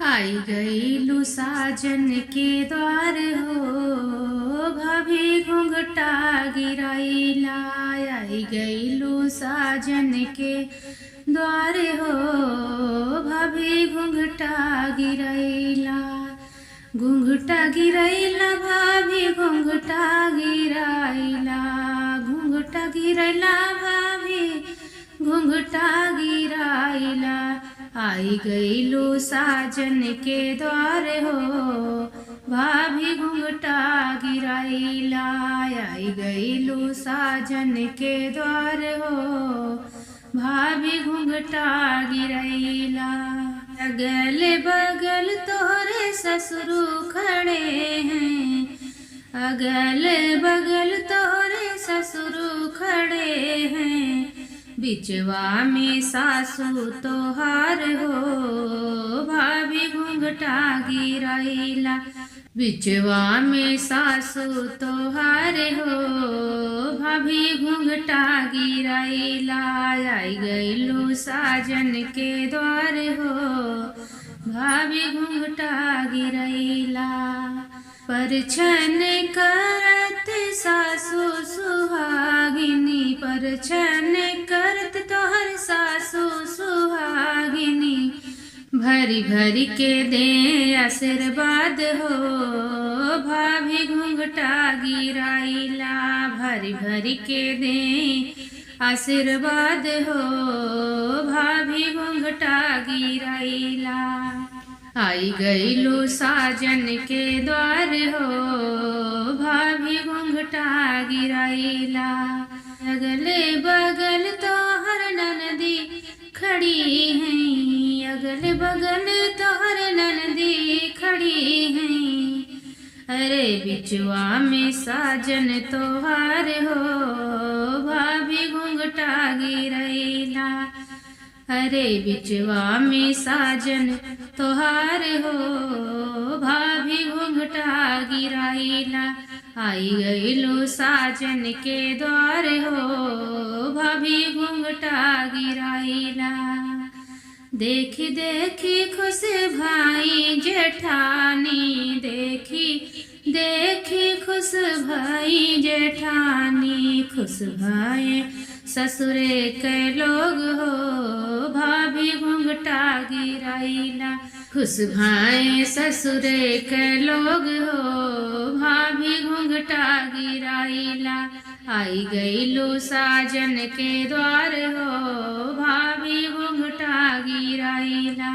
आई गईलू साजन के द्वार हो, भाभी घूंघटा गिराइला। आई गईलू साजन के द्वार हो, भाभी घूंघटा गिराइला। घूंघटा गिराइला भाभी घूंघटा गिराइला, घूंघटा गिराइला भाभी घूंघटा गिराइला। आई गईलू साजन के द्वार हो, भाभी घूंघटा गिराइला। आई गईलू साजन के द्वार हो, भाभी घूंघटा गिराइला। अगल बगल तोरे ससुरु खड़े हैं, अगल बगल तोरे ससुरु खड़े हैं। बिचवा में सासू तोहार हो, भाभी घूंघटा गिराइला। बिचवा में सासू तोहार हो, भाभी घूंघटा गिराइला। आई गईलू साजन के द्वार हो, भाभी घूंघटा गिराइला। परछन करत सासू सुहागिनी, परछन करत तोहर सासू सुहागिनी। भरी भरी के दे आशीर्वाद हो, भाभी घूंघटा गिराइला। भरी भरी के दे आशीर्वाद हो, भाभी घूंघटा गिराइला। आई गईलू साजन के द्वार हो, भाभी घूंघटा गिराइला। अगले बगल तोहर ननदी खड़ी हैं, अगले बगल तोहर ननदी खड़ी हैं। अरे बिचवा में साजन तोहार हो, भाभी घूंघटा गिराइला। अरे बिचवा में साजन तोहार हो, भाभी घूंघटा गिराइला। आई गईलू साजन के द्वार हो, भाभी घूंघटा गिराइला। देखी देखी खुश भाई जेठानी, देखी देखी खुश भाई जेठानी। खुश भाई ससुरे के लोग हो, भाभी घूंघटा गिराइला। खुश भाई ससुरे के लोग हो, भाभी घूंघटा गिराइला। आई गईलू साजन के द्वार हो, भाभी घूंघटा गिराइला।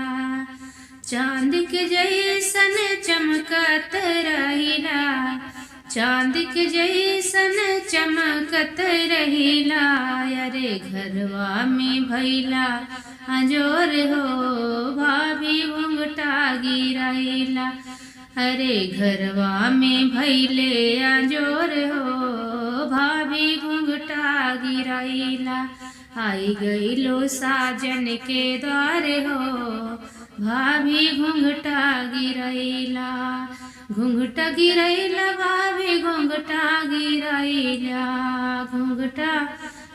चांद के जैसन चमकत रहिला, चांद के जैसन चमकत रहिला। अरे घरवा में भैला अंजोर हो, भाभी घूंघटा गिराइला। अरे घरवा में भैले अंजोर हो, भाभी घूंघटा गिराइला। आई गईलू साजन के द्वार हो, भाभी घूंघटा गिराइला। घूंघटा गिराइला भाभी घूंघटा गिराइला, घूंघटा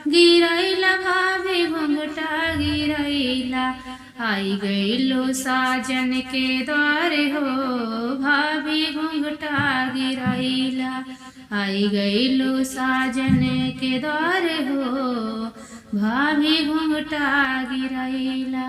गिराइला भाभी घूंघटा गिराइला। आई गईलू साजन के द्वार हो, भाभी घूंघटा गिराइला। आई गईलू साजन के द्वार हो, भाभी घूंघटा गिराइला।